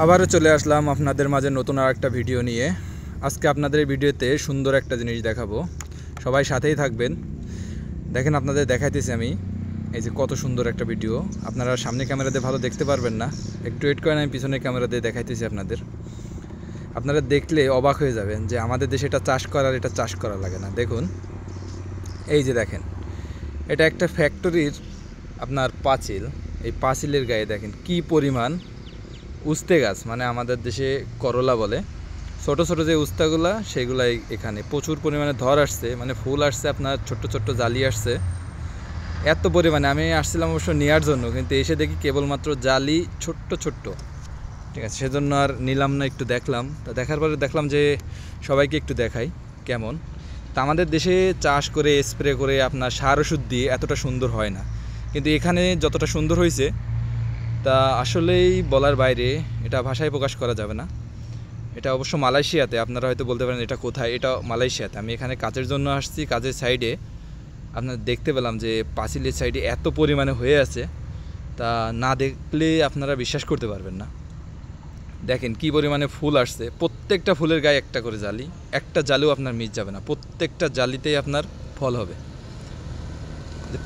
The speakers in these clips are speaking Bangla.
আবারও চলে আসলাম আপনাদের মাঝে নতুন আর একটা ভিডিও নিয়ে। আজকে আপনাদের এই ভিডিওতে সুন্দর একটা জিনিস দেখাবো, সবাই সাথেই থাকবেন। দেখেন আপনাদের দেখাইতেছি আমি, এই যে কত সুন্দর একটা ভিডিও। আপনারা সামনে ক্যামেরাতে ভালো দেখতে পারবেন না, একটু ওয়েট করেন, আমি পিছনের ক্যামেরাতে দেখাইতেছি আপনাদের। আপনারা দেখলে অবাক হয়ে যাবেন যে আমাদের দেশে এটা চাষ করা লাগে না। দেখুন, এই যে দেখেন, এটা একটা ফ্যাক্টরির আপনার পাঁচিল। এই পাঁচিলের গায়ে দেখেন কি পরিমাণ উস্তে গাছ, মানে আমাদের দেশে করলা বলে, ছোট ছোট যে উস্তাগুলা সেগুলাই এখানে প্রচুর পরিমাণে ধর আসছে, মানে ফুল আসছে, আপনার ছোট্ট ছোট্ট জালি আসছে এত পরিমাণে। আমি আসছিলাম অবশ্য নেওয়ার জন্য, কিন্তু এসে দেখি কেবলমাত্র জালি ছোট্ট ছোট্ট, ঠিক আছে, সেজন্য আর নিলাম না, একটু দেখলাম। তা দেখার পরে দেখলাম যে সবাইকে একটু দেখাই কেমন। তা আমাদের দেশে চাষ করে স্প্রে করে আপনার সার ওষুধ দিয়ে এতটা সুন্দর হয় না, কিন্তু এখানে যতটা সুন্দর হয়েছে তা আসলেই বলার বাইরে, এটা ভাষায় প্রকাশ করা যাবে না। এটা অবশ্য মালয়েশিয়াতে, আপনারা হয়তো বলতে পারেন এটা কোথায়, এটা মালয়েশিয়াতে। আমি এখানে কাজের জন্য আসছি, কাজের সাইডে আপনার দেখতে পেলাম যে পাঁচিলের সাইডে এত পরিমাণে হয়ে আছে, তা না দেখলে আপনারা বিশ্বাস করতে পারবেন না। দেখেন কি পরিমাণে ফুল আসছে, প্রত্যেকটা ফুলের গায়ে একটা করে জালি, একটা জালিও আপনার মিস যাবে না, প্রত্যেকটা জালিতেই আপনার ফল হবে।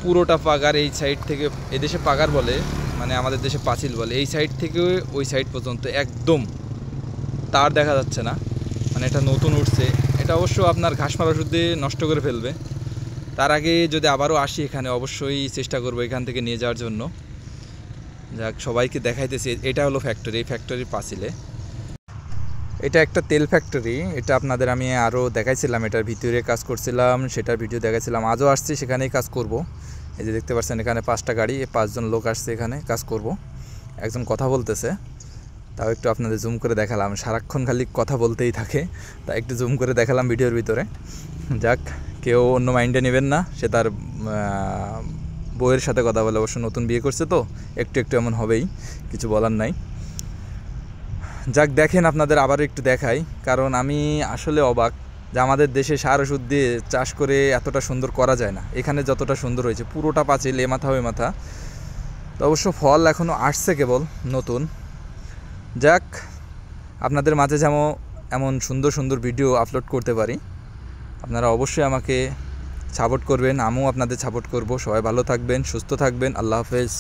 পুরোটা পাগার এই সাইড থেকে, এদেশে পাগার বলে, মানে আমাদের দেশে পাঁচিল বলে, এই সাইড থেকে ওই সাইড পর্যন্ত একদম তার দেখা যাচ্ছে না, মানে এটা নতুন উঠছে। এটা অবশ্য আপনার ঘাস মারা ওষুধ দিয়ে নষ্ট করে ফেলবে। তার আগে যদি আবারও আসি এখানে, অবশ্যই চেষ্টা করবো এখান থেকে নিয়ে যাওয়ার জন্য। যাক, সবাইকে দেখাইতেছি, এটা হলো ফ্যাক্টরি, এই ফ্যাক্টরির পাঁচিলে। এটা একটা তেল ফ্যাক্টরি, এটা আপনাদের আমি আরও দেখাইছিলাম, এটার ভিতরে কাজ করছিলাম, সেটার ভিডিও দেখাইছিলাম। আজও আসছি, সেখানেই কাজ করব। এই যে দেখতে পাচ্ছেন এখানে 5টা গাড়ি, 5 জন লোক আসছে এখানে কাজ করব। একজন কথা বলতেছে, তাও একটু আপনাদের জুম করে দেখালাম, সারাক্ষণ খালি কথা বলতেই থাকে, তা একটু জুম করে দেখালাম ভিডিওর ভিতরে। যাক, কেউ অন্য মাইন্ডে নেবেন না, সে তার বউয়ের সাথে কথা বলে, অবশ্য নতুন বিয়ে করছে তো একটু একটু এমন হবেই, কিছু বলার নাই। যাক, দেখেন আপনাদের আবারও একটু দেখাই, কারণ আমি আসলে অবাক যে আমাদের দেশে সার ওষুধ দিয়ে চাষ করে এতটা সুন্দর করা যায় না, এখানে যতটা সুন্দর হয়েছে। পুরোটা পাঁচিল, এ মাথা ওই মাথা। তো অবশ্য ফল এখনও আসছে কেবল নতুন। যাক, আপনাদের মাঝে যেমন এমন সুন্দর সুন্দর ভিডিও আপলোড করতে পারি, আপনারা অবশ্যই আমাকে সাপোর্ট করবেন, আমিও আপনাদের সাপোর্ট করব। সবাই ভালো থাকবেন, সুস্থ থাকবেন, আল্লাহ হাফেজ।